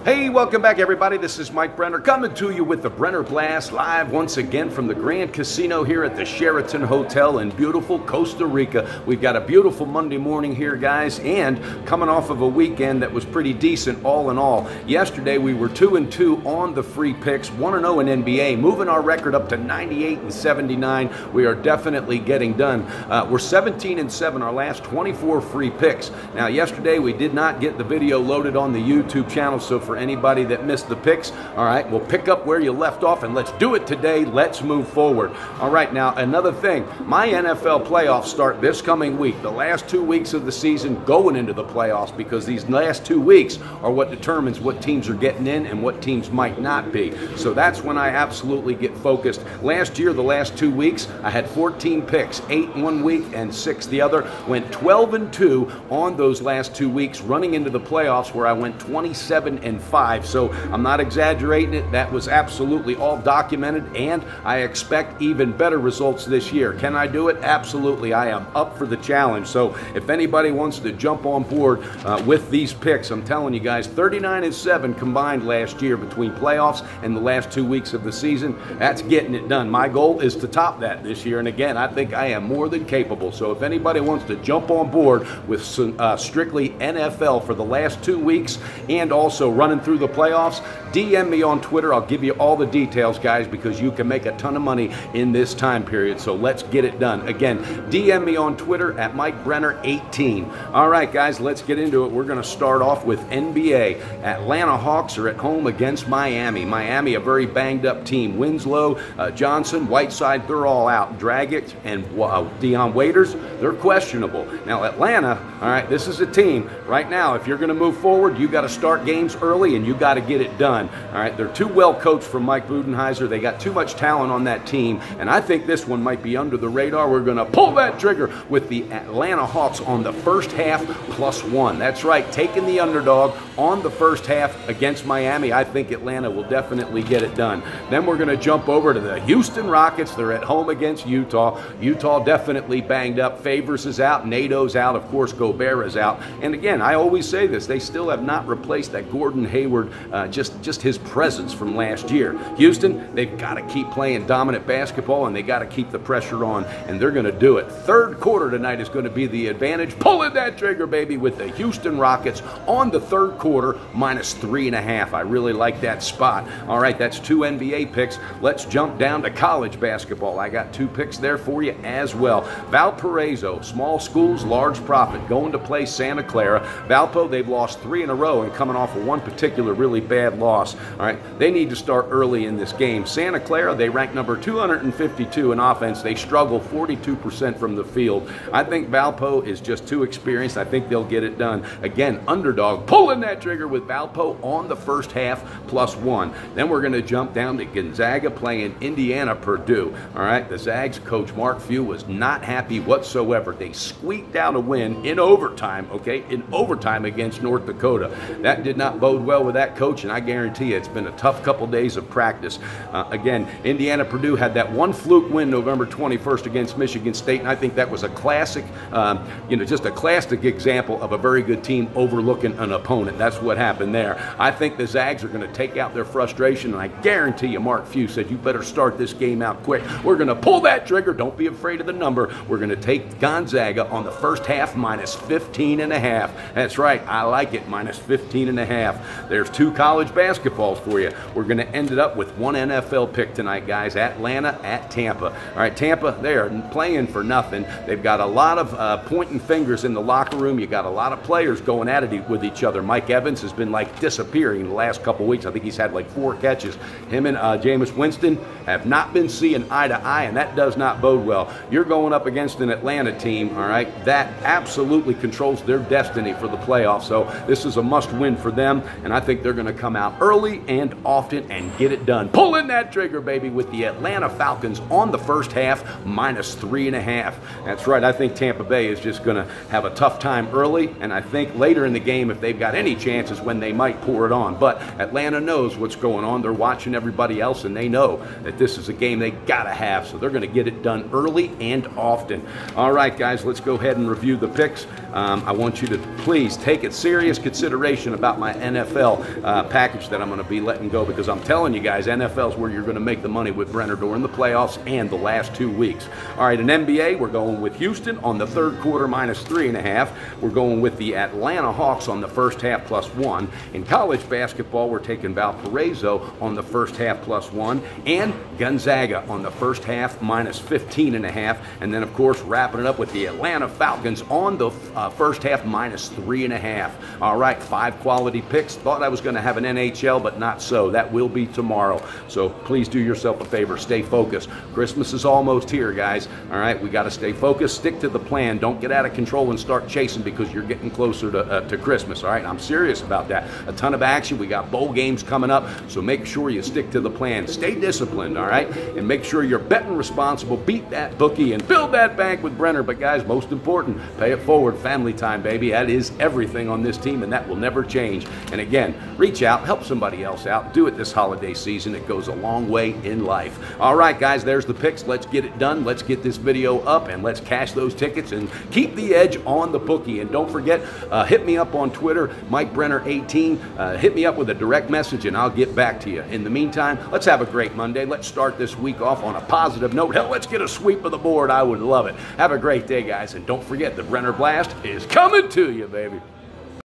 Hey, welcome back everybody. This is Mike Brenner coming to you with the Brenner Blast live once again from the Grand Casino here at the Sheraton Hotel in beautiful Costa Rica. We've got a beautiful Monday morning here, guys, and coming off of a weekend that was pretty decent all in all. Yesterday we were 2-2 on the free picks, 1-0 in NBA, moving our record up to 98-79. We are definitely getting done. We're 17-7, our last 24 free picks. Now yesterday we did not get the video loaded on the YouTube channel, so for anybody that missed the picks, all right, we'll pick up where you left off and let's do it today. Let's move forward. All right, now another thing, my NFL playoffs start this coming week, the last 2 weeks of the season going into the playoffs, because these last 2 weeks are what determines what teams are getting in and what teams might not be. So that's when I absolutely get focused. Last year, the last 2 weeks, I had 14 picks, 8 one week and 6 the other. Went 12-2 on those last 2 weeks, running into the playoffs where I went 27-5. So I'm not exaggerating it. That was absolutely all documented, and I expect even better results this year. Can I do it? Absolutely. I am up for the challenge. So if anybody wants to jump on board with these picks, I'm telling you guys, 39-7 combined last year between playoffs and the last 2 weeks of the season. That's getting it done. My goal is to top that this year, and again, I think I am more than capable. So if anybody wants to jump on board with strictly NFL for the last 2 weeks and also running through the playoffs, DM me on Twitter. I'll give you all the details, guys, because you can make a ton of money in this time period. So let's get it done. Again, DM me on Twitter at MikeBrenner18. All right, guys, let's get into it. We're going to start off with NBA. Atlanta Hawks are at home against Miami. Miami, a very banged-up team. Winslow, Johnson, Whiteside, they're all out. Dragic and Dion Waiters, they're questionable. Now, Atlanta, all right, this is a team. Right now, if you're going to move forward, you got to start games early and you got to get it done. All right, they're too well coached from Mike Budenholzer. They got too much talent on that team, and I think this one might be under the radar. We're going to pull that trigger with the Atlanta Hawks on the first half +1. That's right, taking the underdog on the first half against Miami. I think Atlanta will definitely get it done. Then we're going to jump over to the Houston Rockets. They're at home against Utah. Utah definitely banged up. Favors is out. Nato's out. Of course, Gobert is out. And again, I always say this, they still have not replaced that Gordon Hayward, just his presence from last year. Houston, they've got to keep playing dominant basketball, and they got to keep the pressure on, and they're going to do it. Third quarter tonight is going to be the advantage. Pulling that trigger, baby, with the Houston Rockets on the third quarter -3.5. I really like that spot. All right, that's 2 NBA picks. Let's jump down to college basketball. I got 2 picks there for you as well. Valparaiso, small schools, large profit, going to play Santa Clara. Valpo, they've lost 3 in a row and coming off of one particular really bad loss. All right, they need to start early in this game. Santa Clara, they rank number 252 in offense. They struggle 42% from the field. I think Valpo is just too experienced. I think they'll get it done. Again, underdog, pulling that trigger with Valpo on the first half +1. Then we're going to jump down to Gonzaga playing Indiana Purdue. All right, the Zags coach Mark Few was not happy whatsoever. They squeaked out a win in overtime, okay, in overtime against North Dakota. That did not bode well with that coach, and I guarantee you it's been a tough couple days of practice. Again, Indiana Purdue had that one fluke win November 21st against Michigan State, and I think that was a classic, just a classic example of a very good team overlooking an opponent. That's what happened there. I think the Zags are going to take out their frustration, and I guarantee you Mark Few said, you better start this game out quick. We're going to pull that trigger. Don't be afraid of the number. We're going to take Gonzaga on the first half -15.5. That's right. I like it, -15.5. There's 2 college basketballs for you. We're going to end it up with 1 NFL pick tonight, guys. Atlanta at Tampa. All right, Tampa, they are playing for nothing. They've got a lot of pointing fingers in the locker room. You got a lot of players going at it with each other. Mike Evans has been like disappearing the last couple weeks. I think he's had like 4 catches. Him and Jameis Winston have not been seeing eye to eye, and that does not bode well. You're going up against an Atlanta team, all right, that absolutely controls their destiny for the playoffs. So this is a must-win for them, and I think they're going to come out early and often and get it done. Pulling that trigger, baby, with the Atlanta Falcons on the first half -3.5. That's right. I think Tampa Bay is just going to have a tough time early, and I think later in the game, if they've got any chances, when they might pour it on. But Atlanta knows what's going on. They're watching everybody else, and they know that this is a game they got to have, so they're going to get it done early and often. All right, guys, let's go ahead and review the picks. I want you to please take it serious consideration about my NFL package that I'm going to be letting go, because I'm telling you guys, NFL is where you're going to make the money with Brenner during the playoffs and the last 2 weeks. All right, in NBA, we're going with Houston on the third quarter -3.5. We're going with the Atlanta Hawks on the first half +1. In college basketball, we're taking Valparaiso on the first half +1, and Gonzaga on the first half -15.5. And then, of course, wrapping it up with the Atlanta Falcons on the first half -3.5. All right, 5 quality picks. Thought I was going to have an NHL, but not so. That will be tomorrow. So please do yourself a favor. Stay focused. Christmas is almost here, guys. All right, we got to stay focused. Stick to the plan. Don't get out of control and start chasing because you're getting closer to Christmas. All right, I'm serious about that. A ton of action. We got bowl games coming up, so make sure you stick to the plan. Stay disciplined, all right? And make sure you're betting responsible. Beat that bookie and build that bank with Brenner. But guys, most important, pay it forward. Family time, baby. That is everything on this team, and that will never change. And again, reach out, help somebody else out. Do it this holiday season. It goes a long way in life. All right, guys, there's the picks. Let's get it done. Let's get this video up, and let's cash those tickets and keep the edge on the bookie. And don't forget, hit me up on Twitter, Mike Brenner 18. Hit me up with a direct message, and I'll get back to you. In the meantime, let's have a great Monday. Let's start this week off on a positive note. Hell, let's get a sweep of the board. I would love it. Have a great day, guys, and don't forget, the Brenner Blast is coming to you, baby.